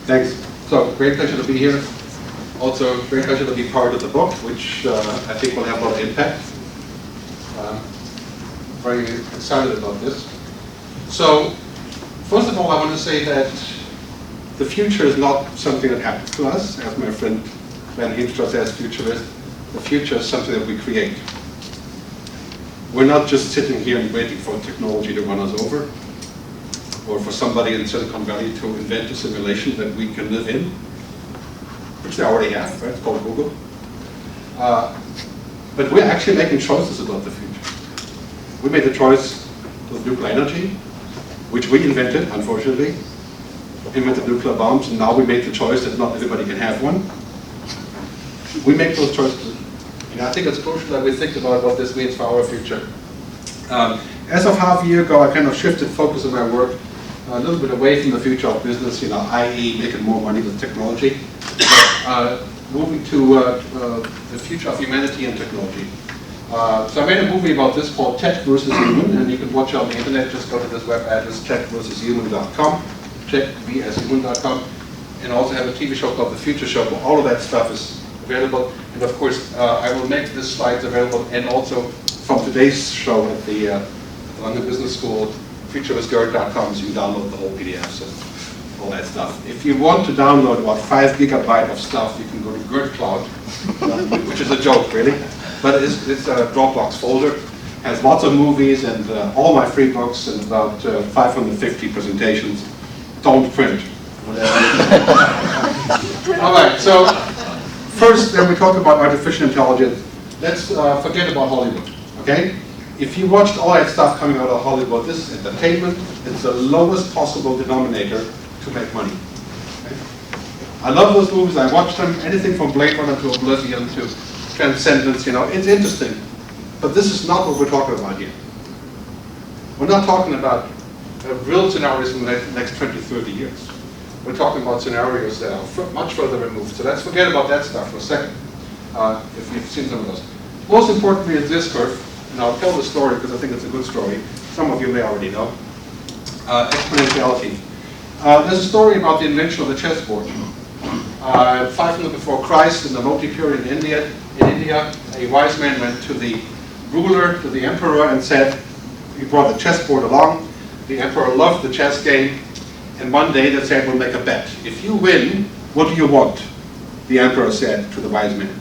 Thanks. So, great pleasure to be here. Also, great pleasure to be part of the book, which I think will have a lot of impact. Very excited about this. So, first of all, I want to say that the future is not something that happens to us, as my friend Van Hinstra says, futurist. The future is something that we create. We're not just sitting here and waiting for technology to run us over, or for somebody in Silicon Valley to invent a simulation that we can live in, which they already have, right? It's called Google. But we're actually making choices about the future. We made the choice with nuclear energy, which we invented, unfortunately. Invented nuclear bombs, and now we made the choice that not everybody can have one. We make those choices. And I think it's crucial that we think about what this means for our future. As of half a year ago, I kind of shifted focus of my work a little bit away from the future of business, i.e. making more money with technology, moving to the future of humanity and technology. So I made a movie about this called Tech versus Human, and you can watch it on the internet. Just go to this web address, techversushuman.com, techvshuman.com, and also have a TV show called The Future Show, where all of that stuff is available. And of course, I will make the slides available, and also from today's show at the London Business School, futurewithgerd.com, so you can download the whole PDFs and all that stuff. If you want to download about 5 gigabytes of stuff, you can go to Gerd Cloud, which is a joke, really. But it's a Dropbox folder. Has lots of movies and all my free books and about 550 presentations. Don't print. All right, so first, when we talk about artificial intelligence, let's forget about Hollywood, okay? If you watched all that stuff coming out of Hollywood, this is entertainment. It's the lowest possible denominator to make money. Okay? I love those movies. I watch them. Anything from Blade Runner to Oblivion to Transcendence, it's interesting. But this is not what we're talking about here. We're not talking about real scenarios in the next 20, 30 years. We're talking about scenarios that are much further removed. So let's forget about that stuff for a second, if you've seen some of those. Most importantly is this curve, and I'll tell the story because I think it's a good story. Some of you may already know. Exponentiality. There's a story about the invention of the chessboard. 500 before Christ, in the Moti period in India, a wise man went to the ruler, to the emperor, and said, he brought the chessboard along. The emperor loved the chess game, and one day they said, we'll make a bet. If you win, what do you want? The emperor said to the wise man.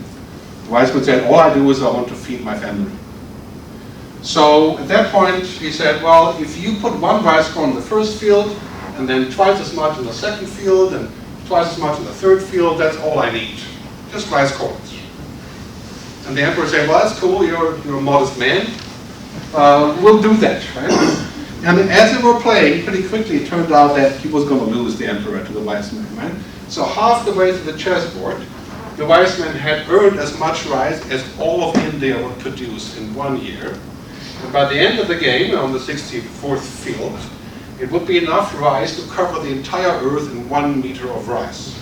The wise man said, all I do is I want to feed my family. So at that point, he said, well, if you put one rice corn in the first field, and then twice as much in the second field, and twice as much in the third field, that's all I need. Just rice corns. And the emperor said, well, that's cool, you're a modest man. We'll do that, right? And as they were playing, pretty quickly it turned out that he was going to lose, the emperor, to the wise man, right? So half the way to the chessboard, the wise man had earned as much rice as all of India would produce in 1 year. And by the end of the game, on the 64th field, it would be enough rice to cover the entire earth in 1 meter of rice.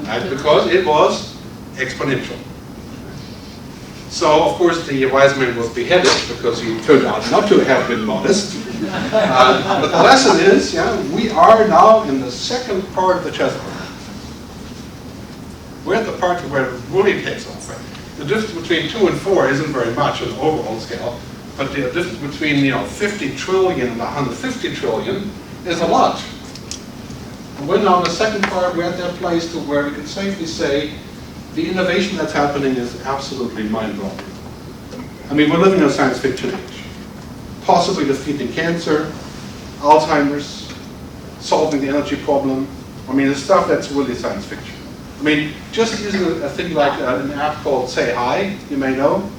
Right? Because it was exponential. So, of course, the wise man was beheaded because he turned out not to have been modest. But the lesson is, we are now in the second part of the chessboard. We're at the part where it really takes off. Right? The difference between 2 and 4 isn't very much on the overall scale, but the difference between 50 trillion and 150 trillion is a lot. And we're now in the second part. We're at that place to where we can safely say the innovation that's happening is absolutely mind-blowing. I mean, we're living in a science fiction age. Possibly defeating cancer, Alzheimer's, solving the energy problem. I mean, it's stuff that's really science fiction. I mean, just using a thing like an app called Say Hi, you may know.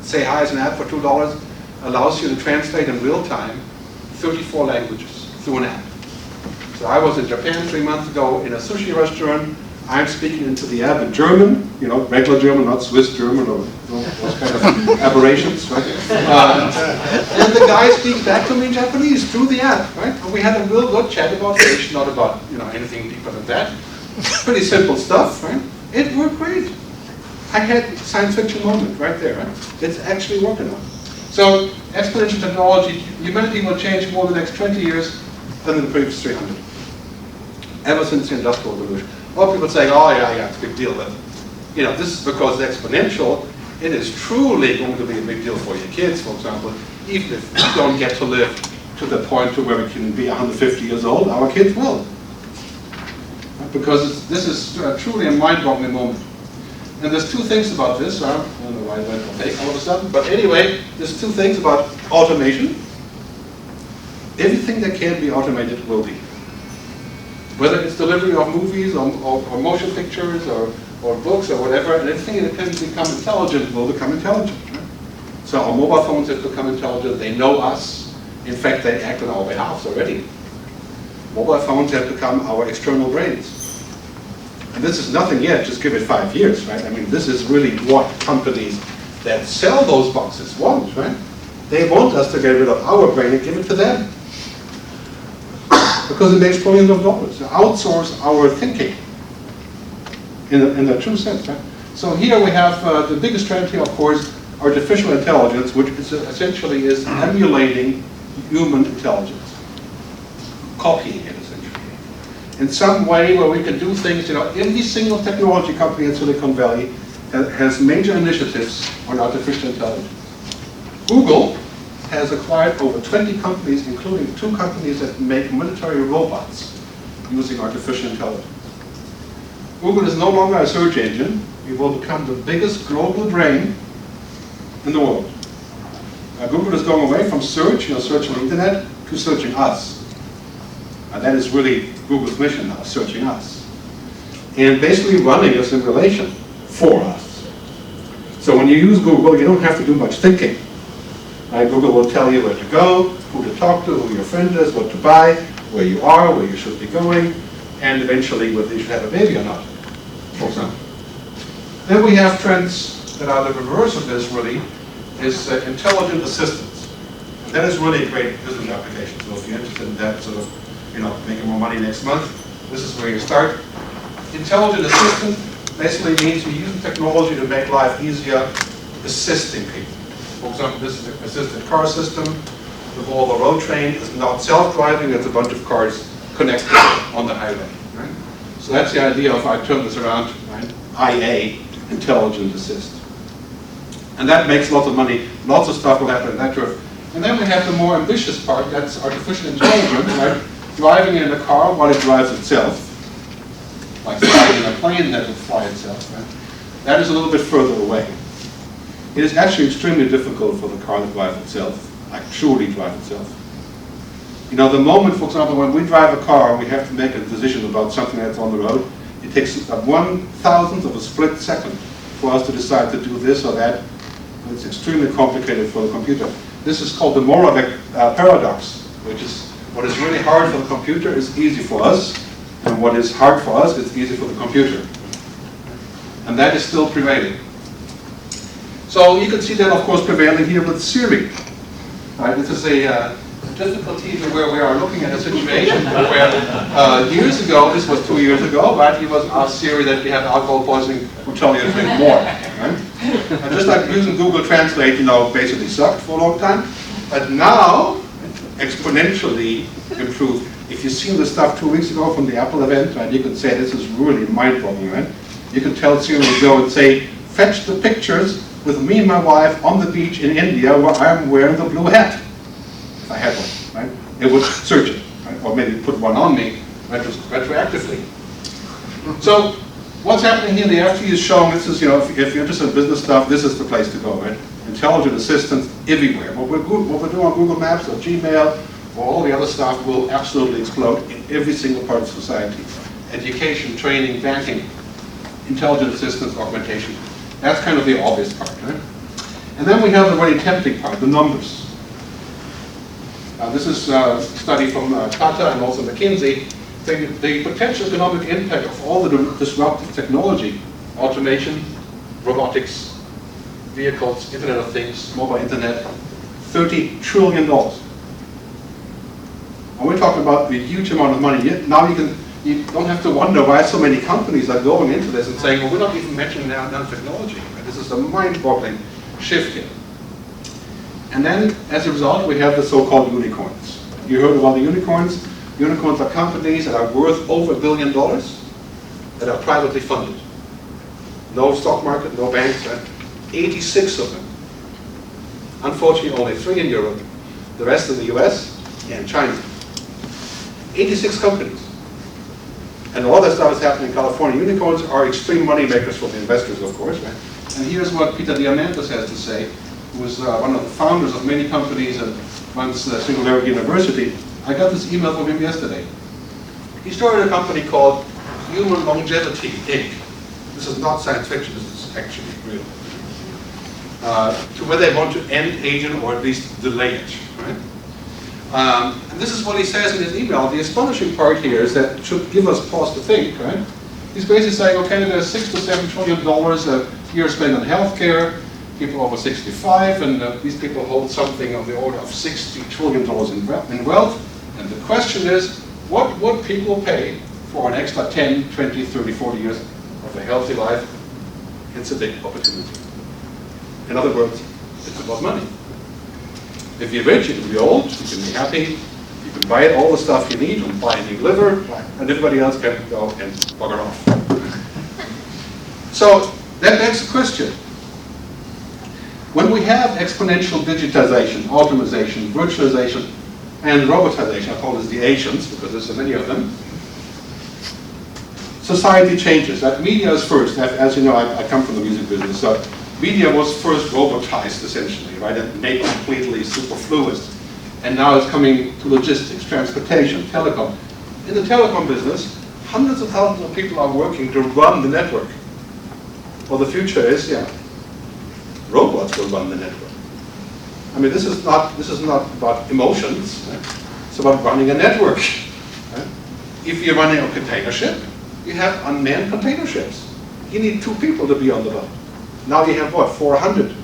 Say Hi is an app for $2, allows you to translate in real time 34 languages through an app. So I was in Japan 3 months ago in a sushi restaurant. I'm speaking into the app in German, regular German, not Swiss German or those kind of aberrations, right? And the guy speaks back to me in Japanese through the app, right? And we had a real good chat about fish, not about anything deeper than that. Pretty simple stuff, right? It worked great. I had science fiction moment right there, right? It's actually working now. So exponential technology, humanity will change more in the next 20 years than in the previous 300. ever since the Industrial Revolution. A lot of people say, oh yeah, it's a big deal, but this is because it's exponential. It is truly going to be a big deal for your kids, for example, even if we don't get to live to the point to where we can be 150 years old, our kids will. Because this is truly a mind-boggling moment. And there's two things about this. I don't know why I went on take all of a sudden, but anyway, there's two things about automation. Everything that can be automated will be. Whether it's delivery of movies or motion pictures or books or whatever, and anything that can become intelligent will become intelligent. Right? So our mobile phones have become intelligent. They know us. In fact, they act on our behalf already. Mobile phones have become our external brains. And this is nothing yet, just give it 5 years, right? I mean, this is really what companies that sell those boxes want, right? They want us to get rid of our brain and give it to them. Because it makes billions of dollars. To outsource our thinking in the true sense, right? So here we have the biggest trend here, of course, artificial intelligence, which is essentially is emulating human intelligence, copying it essentially. In some way where we can do things, every single technology company in Silicon Valley has major initiatives on artificial intelligence. Google has acquired over 20 companies, including 2 companies that make military robots using artificial intelligence. Google is no longer a search engine. It will become the biggest global brain in the world. Google is going away from search, searching the internet, to searching us. And that is really Google's mission now, searching us. And basically running a simulation for us. So when you use Google, you don't have to do much thinking. Google will tell you where to go, who to talk to, who your friend is, what to buy, where you are, where you should be going, and eventually whether you should have a baby or not, for example. Then we have trends that are the reverse of this, really, is intelligent assistants. And that is really a great business application. So if you're interested in that, sort of, making more money next month, this is where you start. Intelligent assistant basically means you're using technology to make life easier, assisting people. For example, this is an assisted car system. The Volvo road train is not self-driving, it's a bunch of cars connected on the highway. Right? So that's the idea of, I turn this around, right? IA, intelligent assist. And that makes lots of money, lots of stuff will happen in that curve. And then we have the more ambitious part, that's artificial intelligence, right? Driving in a car while it drives itself, like flying in a plane that will fly itself. Right? That is a little bit further away. It is actually extremely difficult for the car to drive itself, like truly drive itself. The moment, for example, when we drive a car, we have to make a decision about something that's on the road. It takes 1/1000th of a split second for us to decide to do this or that. It's extremely complicated for the computer. This is called the Moronic Paradox, which is what is really hard for the computer is easy for us, and what is hard for us is easy for the computer. And that is still prevailing. So you can see that, of course, prevailing here with Siri. Right? This is a difficulty where we are looking at a situation where years ago, this was 2 years ago, right? He was asked Siri that we have alcohol poisoning, would tell you to drink more. Right? And just like using Google Translate, basically sucked for a long time. But now, exponentially improved. If you've seen the stuff 2 weeks ago from the Apple event, right, you can say this is really mind-boggling, right? You can tell Siri to go and say, fetch the pictures with me and my wife on the beach in India where I'm wearing the blue hat. If I had one, right? It would search it, right? Or maybe put one on me retroactively. So what's happening here, the FT is showing this is, if you're interested in business stuff, this is the place to go, right? Intelligent assistants everywhere. What we do on Google Maps or Gmail or all the other stuff will absolutely explode in every single part of society. Education, training, banking, intelligent assistance, augmentation. That's kind of the obvious part, right? And then we have the very tempting part, the numbers. This is a study from Tata and also McKinsey. The potential economic impact of all the disruptive technology, automation, robotics, vehicles, Internet of Things, mobile internet, $30 trillion. And we're talking about a huge amount of money. Now you don't have to wonder why so many companies are going into this and saying, well, we're not even mentioning nanotechnology. Right? This is a mind-boggling shift here. And then, as a result, we have the so-called unicorns. You heard about the unicorns. Unicorns are companies that are worth over $1 billion that are privately funded. No stock market, no banks, right? 86 of them. Unfortunately, only 3 in Europe, the rest in the US and China. 86 companies. And all that stuff is happening in California. Unicorns are extreme money makers for the investors, of course, right? And here's what Peter Diamandis has to say, who is one of the founders of many companies and runs Singularity University. I got this email from him yesterday. He started a company called Human Longevity, Inc. This is not science fiction, this is actually real. To where they want to end aging or at least delay it, right? And this is what he says in his email. The astonishing part here is that it should give us pause to think, right? He's basically saying, okay, there's $6 to $7 trillion a year spent on healthcare, people over 65, and these people hold something of the order of $60 trillion in wealth. And the question is, what would people pay for an extra 10, 20, 30, 40 years of a healthy life? It's a big opportunity. In other words, it's about money. If you're rich, you can be old, you can be happy, you can buy all the stuff you need, and buy a new liver, and everybody else can go and bugger off. So that begs the question. When we have exponential digitization, automation, virtualization, and robotization, I call this the Asians, because there's so many of them, society changes. That media is first. As you know, I come from the music business, so media was first robotized, essentially, right, and made completely superfluous. And now it's coming to logistics, transportation, telecom. In the telecom business, hundreds of thousands of people are working to run the network. Well, the future is, robots will run the network. I mean, this is not about emotions. Right? It's about running a network. Right? If you're running a container ship, you have unmanned container ships. You need 2 people to be on the boat. Now you have what, 400?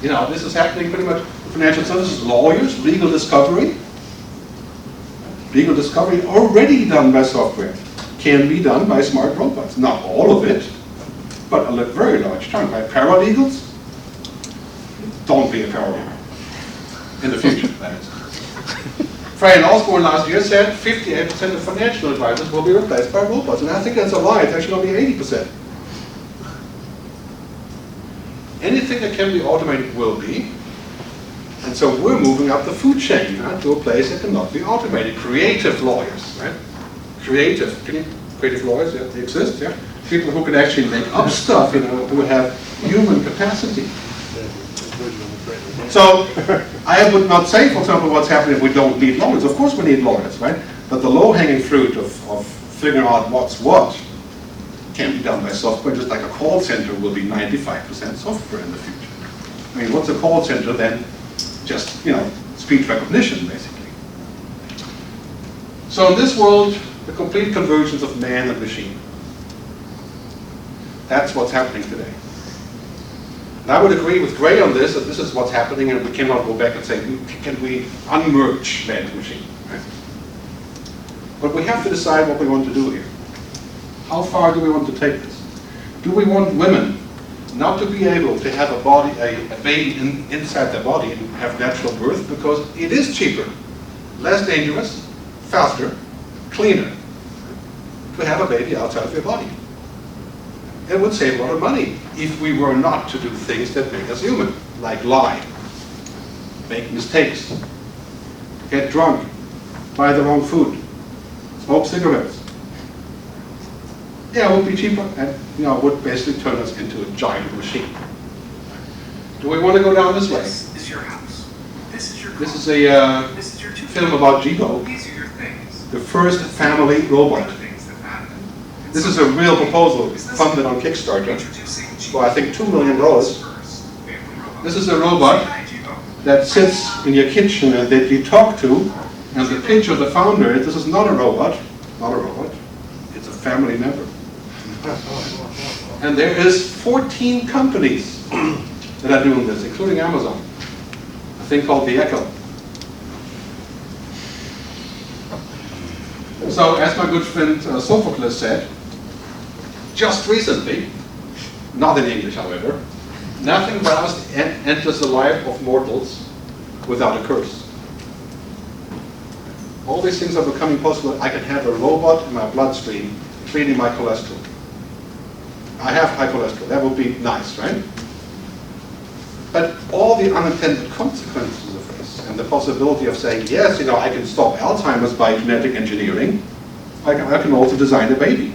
You know, this is happening pretty much. Financial services, lawyers, legal discovery. Legal discovery already done by software can be done by smart robots. Not all of it, but a very large chunk. By paralegals, don't be a paralegal in the future. That is. Fray Osborne last year said 58% of financial advisors will be replaced by robots, and I think that's a lie. It's actually only 80%. Anything that can be automated will be. And so we're moving up the food chain to a place that cannot be automated. Creative lawyers, right? Creative lawyers, they exist, yeah? People who can actually make up stuff, who have human capacity. So I would not say, for example, what's happening if we don't need lawyers. Of course we need lawyers, right? But the low-hanging fruit of figuring out what's what can be done by software, just like a call center will be 95% software in the future. I mean, what's a call center then? Just, speech recognition, basically. So in this world, the complete convergence of man and machine. That's what's happening today. And I would agree with Gray on this, that this is what's happening, and we cannot go back and say, can we unmerge man and machine? Right? But we have to decide what we want to do here. How far do we want to take this? Do we want women not to be able to have a body, a baby inside their body and have natural birth, because it is cheaper, less dangerous, faster, cleaner to have a baby outside of your body. It would save a lot of money if we were not to do things that make us human, like lie, make mistakes, get drunk, buy the wrong food, smoke cigarettes. Yeah, it would be cheaper, and would basically turn us into a giant machine. Do we want to go down this way? This is your house. This is your car. This is a This is your film about Jibo, These are your things. the first family robot. The things that happen. This is a real proposal funded on Kickstarter for, I think, $2 million. This is a robot that sits in your kitchen and that you talk to, and the pitch of the founder is, this is not a robot, it's a family member. And there is 14 companies that are doing this, including Amazon. A thing called the Echo. So, as my good friend Sophocles said, just recently, not in English however, nothing vast enters the life of mortals without a curse. All these things are becoming possible. I can have a robot in my bloodstream treating my cholesterol. I have high cholesterol. That would be nice, right? But all the unintended consequences of this, and the possibility of saying, yes, I can stop Alzheimer's by genetic engineering, I can also design a baby.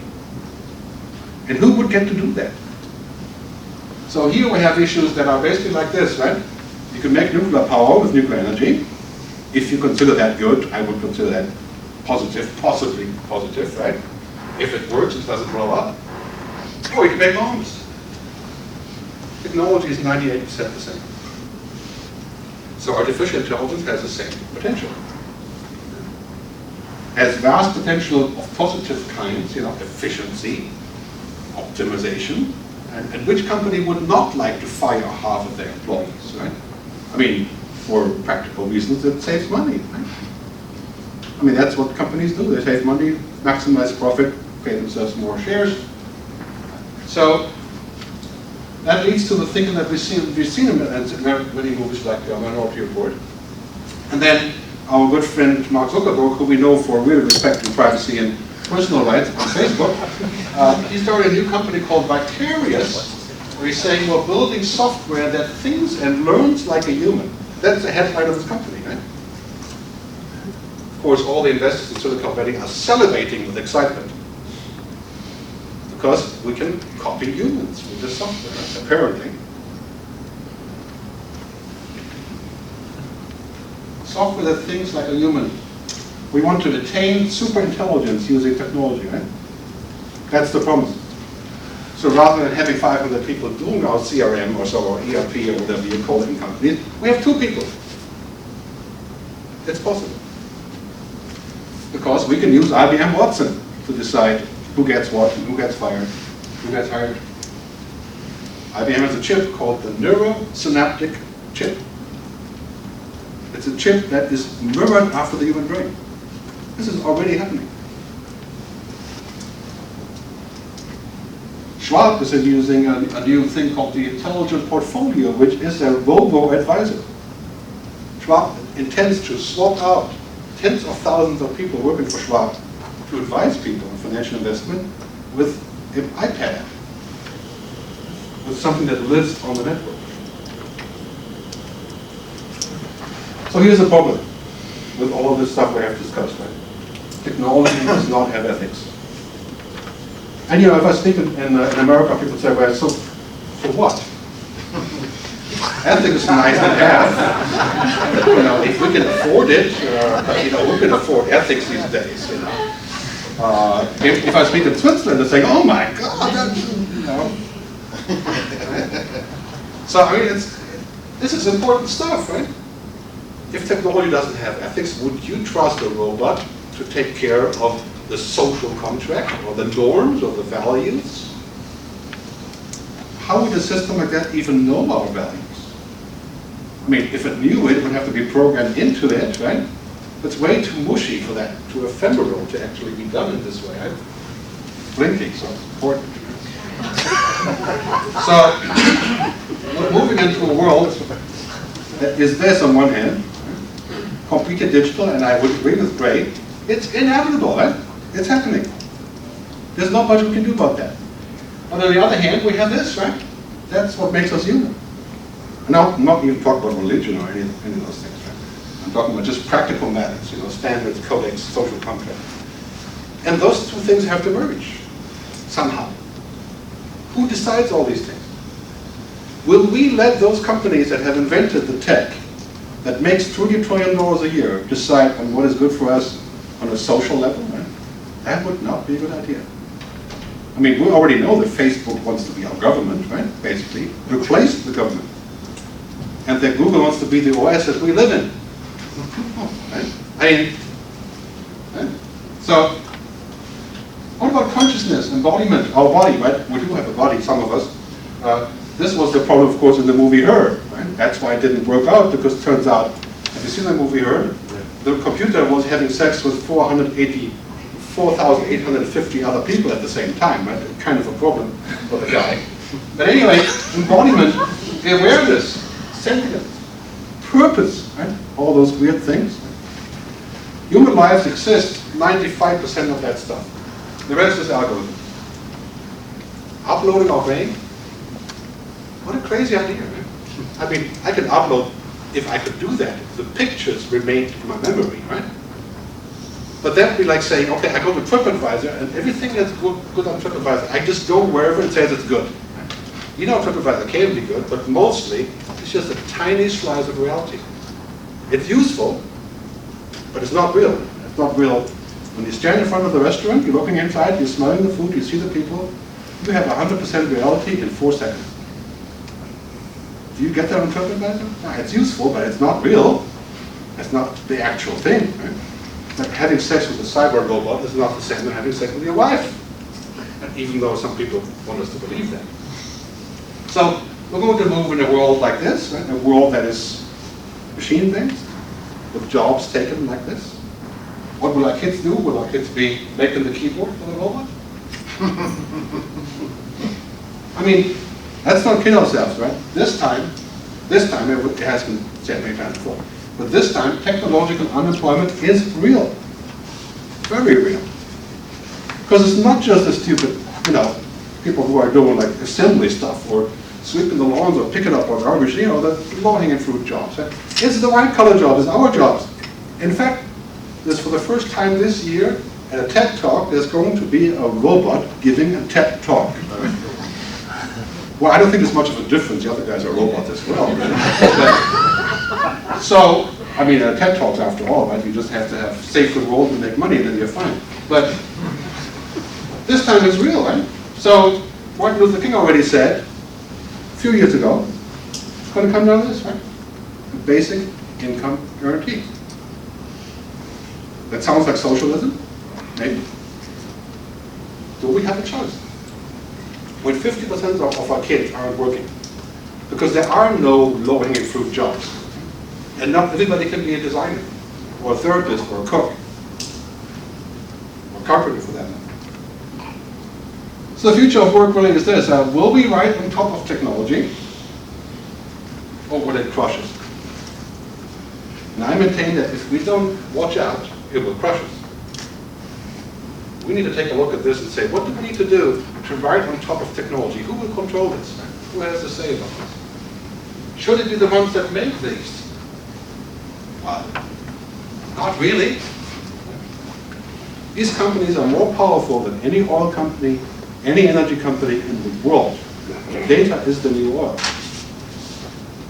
And who would get to do that? So here we have issues that are basically like this, right? You can make nuclear power with nuclear energy. If you consider that good, I would consider that positive, possibly positive, right? If it works, it doesn't blow up. Or you can make bombs. Technology is 98% the same. So artificial intelligence has the same potential. Has vast potential of positive kinds, efficiency, optimization, and which company would not like to fire half of their employees, right? I mean, for practical reasons, it saves money, right? I mean, that's what companies do. They save money, maximize profit, pay themselves more shares. So that leads to the thinking that we've seen in many movies like Minority Report. And then our good friend Mark Zuckerberg, who we know for really respecting privacy and personal rights on Facebook, he started a new company called Vicarious, where he's saying we're building software that thinks and learns like a human. That's the headline of his company, right? Of course, all the investors in Silicon Valley are salivating with excitement, because we can copy humans with this software, apparently. Software that thinks like a human. We want to attain super intelligence using technology, right? That's the promise. So rather than having 500 people doing our CRM or so, or ERP or whatever you call it in companies, we have 2 people. It's possible. Because we can use IBM Watson to decide who gets what and who gets fired, who gets hired. IBM has a chip called the neurosynaptic chip. It's a chip that is mirrored after the human brain. This is already happening. Schwab is using a new thing called the Intelligent Portfolio, which is a robo-advisor. Schwab intends to swap out tens of thousands of people working for Schwab to advise people on financial investment with an iPad, with something that lives on the network. So here's the problem with all of this stuff we have discussed, right? Technology does not have ethics. And if I speak in America, people say, well, so for what? Ethics is nice to have. If we can afford it, we can afford ethics these days. If I speak in Switzerland, they're saying, oh my God, So I mean, this is important stuff, right? If technology doesn't have ethics, would you trust a robot to take care of the social contract, or the norms, or the values? How would a system like that even know our values? I mean, if it knew it, it would have to be programmed into it, right? It's way too mushy for that, too ephemeral to actually be done in this way. Right? Blinking, so it's important. So, we're moving into a world that is this on one hand, completely digital, and I would agree with Gray, it's inevitable, right? It's happening. There's not much we can do about that. But on the other hand, we have this, right? That's what makes us human. Now, I'm not even talking about religion or any of those things, right? I'm talking about just practical matters, standards, codex, social contract. And those 2 things have to merge, somehow. Who decides all these things? Will we let those companies that have invented the tech that makes $20 trillion a year decide on what is good for us on a social level? Right? That would not be a good idea. I mean, we already know that Facebook wants to be our government, right? Basically, replace the government. And that Google wants to be the OS that we live in. Right? I mean, right? So, what about consciousness, embodiment, our body, right? We do have a body, some of us. This was the problem, of course, in the movie Her. Right? That's why it didn't work out, because it turns out, have you seen the movie Her? The computer was having sex with 4,850 other people at the same time, right? Kind of a problem for the guy. But anyway, embodiment, the awareness, sentience, purpose, right? All those weird things. Human lives exist, 95% of that stuff. The rest is algorithm. Uploading our brain? What a crazy idea, man. I mean, I can upload, if I could do that, the pictures remain in my memory, right? But that would be like saying, okay, I go to TripAdvisor and everything that's good on TripAdvisor, I just go wherever it says it's good. You know TripAdvisor can be good, but mostly it's just a tiny slice of reality. It's useful, but it's not real. It's not real. When you stand in front of the restaurant, you're looking inside, you're smelling the food, you see the people, you have 100% reality in 4 seconds. Do you get that on TripAdvisor? No, it's useful, but it's not real. It's not the actual thing. Right? Like having sex with a cyber robot is not the same as having sex with your wife. And even though some people want us to believe that. So we're going to move in a world like this, right? A world that is machine-based, with jobs taken like this. What will our kids do? Will our kids be making the keyboard for the robot? I mean, let's not kid ourselves, right? This time, it has been said many times before, but this time, technological unemployment is real. Very real. Because it's not just the stupid, people who are doing like assembly stuff or sweeping the lawns or picking up our garbage, the low-hanging fruit jobs. Right? It's the white-collar jobs, it's our jobs. In fact, there's for the first time this year, at a TED Talk, there's going to be a robot giving a TED Talk. Well, I don't think there's much of a difference. The other guys are robots as well. Right? So, I mean, TED Talks after all, right? You just have to have safe the world and make money, and then you're fine. But this time it's real, right? So, Martin Luther King already said, a few years ago, it's going to come down to this, right? The basic income guarantee. That sounds like socialism, maybe. Do we have a choice? When 50% of our kids aren't working, because there are no low-hanging fruit jobs, and not everybody can be a designer, or a therapist, or a cook, or carpenter for that matter. So the future of work really is this: will we ride on top of technology, or will it crush us? And I maintain that if we don't watch out, it will crush us. We need to take a look at this and say, what do we need to do to ride on top of technology? Who will control this? Who has to say about this? Should it be the ones that make these? Well, not really. These companies are more powerful than any oil company, any energy company in the world. Data is the new oil.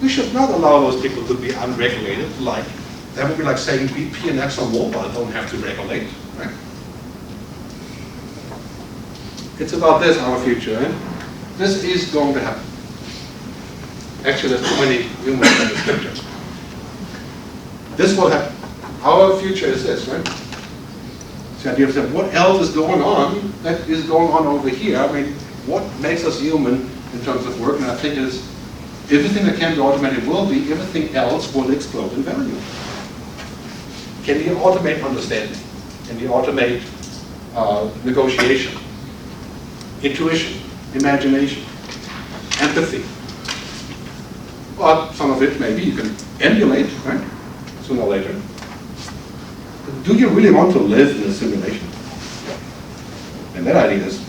We should not allow those people to be unregulated. That would be like saying BP and ExxonMobil don't have to regulate, right? It's about this, our future, and this is going to happen. Actually, there's too many humans in this picture. This will happen. Our future is this, right? It's the idea of what else is going on that is going on over here. I mean, what makes us human in terms of work? And I think is everything that can be automated will be, everything else will explode in value. Can you automate understanding? Can you automate negotiation? Intuition, imagination, empathy. Well, some of it maybe you can emulate, right? Sooner or later. But do you really want to live in a simulation? And that idea is,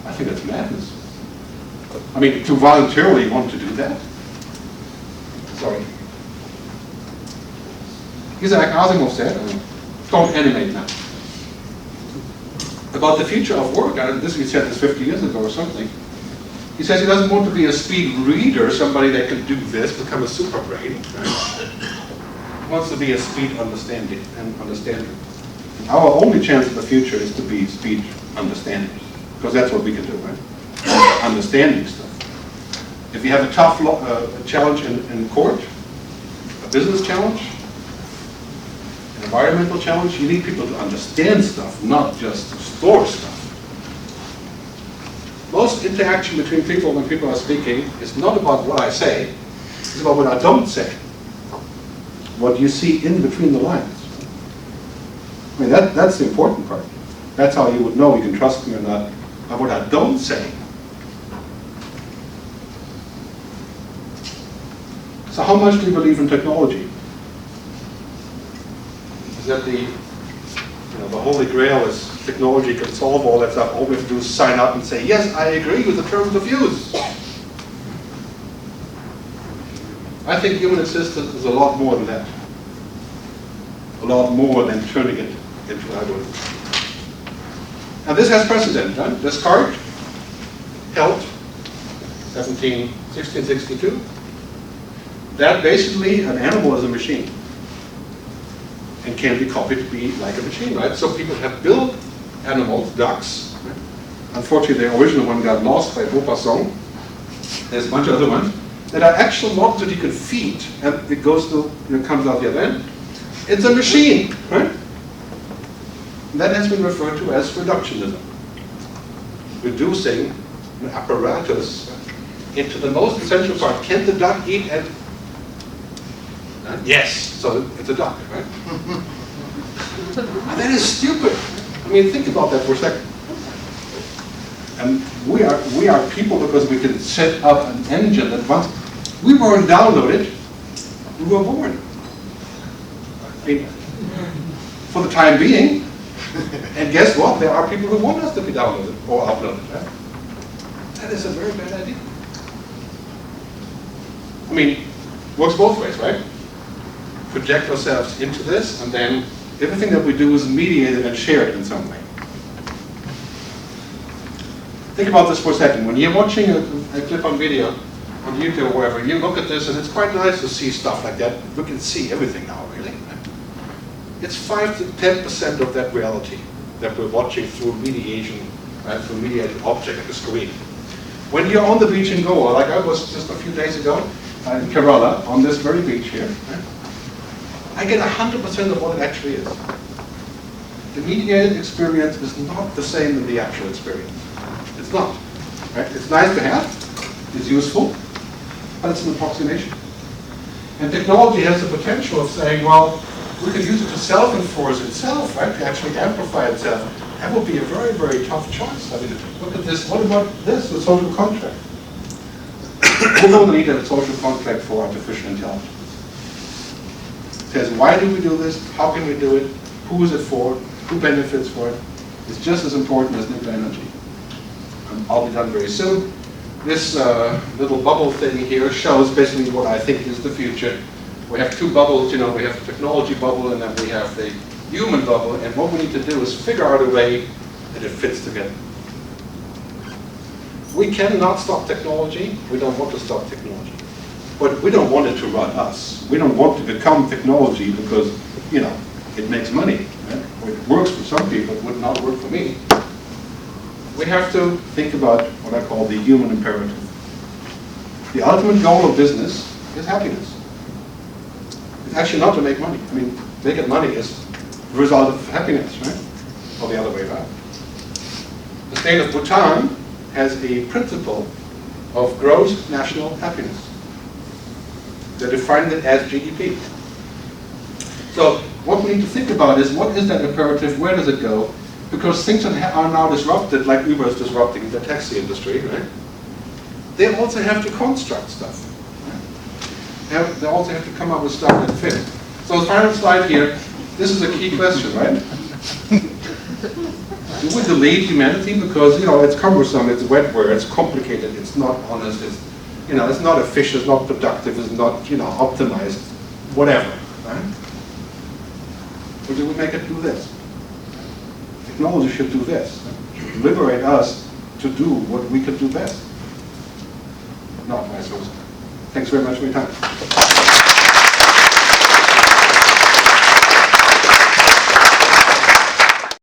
I think that's madness. I mean, to voluntarily want to do that? Sorry. Isaac Asimov said, don't animate now. About the future of work, he said this 50 years ago or something. He says he doesn't want to be a speed reader, somebody that can do this, become a super brain. Right? He wants to be a speed understander. Our only chance in the future is to be speed understanders, because that's what we can do, right? Understanding stuff. If you have a tough challenge in court, a business challenge, an environmental challenge, you need people to understand stuff, not just to store stuff. Most interaction between people when people are speaking is not about what I say, it's about what I don't say. What you see in between the lines. I mean, that's the important part. That's how you would know you can trust me or not, by what I don't say. So how much do you believe in technology? is that the Holy Grail is technology can solve all that stuff. All we have to do is sign up and say, yes, I agree with the terms of use. I think human existence is a lot more than that. A lot more than turning it into an algorithm. And this has precedent, right? Descartes held 1662. That basically an animal is a machine and can be copied to be like a machine, right? So people have built animals, ducks. Right? Unfortunately, the original one got lost by Maupassant. There's a bunch of other ones that are actual models that you can feed, and it goes to, comes out the other end. It's a machine, right? That has been referred to as reductionism. Reducing an apparatus into the most essential part. Can the duck eat and... Yes, so it's a duck, right? That is stupid. I mean, think about that for a second. And we are people because we can set up an engine that once we weren't downloaded, we were born. I mean, for the time being. And guess what? There are people who want us to be downloaded or uploaded. Right? That is a very bad idea. I mean, works both ways, right? Project ourselves into this, and then everything that we do is mediated and shared in some way. Think about this for a second. When you're watching a clip on video, on YouTube or wherever, you look at this, and it's quite nice to see stuff like that. We can see everything now, really. It's 5 to 10% of that reality that we're watching through mediation, right? Through mediated object like a screen. When you're on the beach in Goa, like I was just a few days ago in Kerala, on this very beach here, right? I get 100% of what it actually is. The mediated experience is not the same as the actual experience. It's not. Right? It's nice to have, it's useful, but it's an approximation. And technology has the potential of saying, well, we could use it to self-enforce itself, right? To actually amplify itself. That would be a very, very tough choice. I mean, look at this. What about this, the social contract? We're going to need a social contract for artificial intelligence. It says, why do we do this? How can we do it? Who is it for? Who benefits for it? It's just as important as nuclear energy. I'll be done very soon. This little bubble thing here shows basically what I think is the future. We have two bubbles, we have the technology bubble and then we have the human bubble, and what we need to do is figure out a way that it fits together. We cannot stop technology. We don't want to stop technology. But we don't want it to run us. We don't want to become technology because, it makes money. Right? It works for some people, it would not work for me. We have to think about what I call the human imperative. The ultimate goal of business is happiness. It's actually not to make money. I mean, making money is the result of happiness, right? Or the other way around. The state of Bhutan has a principle of gross national happiness. They defined it as GDP. So what we need to think about is, what is that imperative? Where does it go? Because things that are now disrupted, like Uber is disrupting the taxi industry, right? They also have to construct stuff. Right? They also have to come up with stuff that fits. So the final slide here, this is a key question, right? Do we delete humanity because, it's cumbersome, it's wetware, it's complicated, it's not honest, it's not efficient, it's not productive, it's not, optimized, whatever, right? Or do we make it do this? Technology should do this. It should liberate us to do what we can do best. Not vice versa. Thanks very much for your time.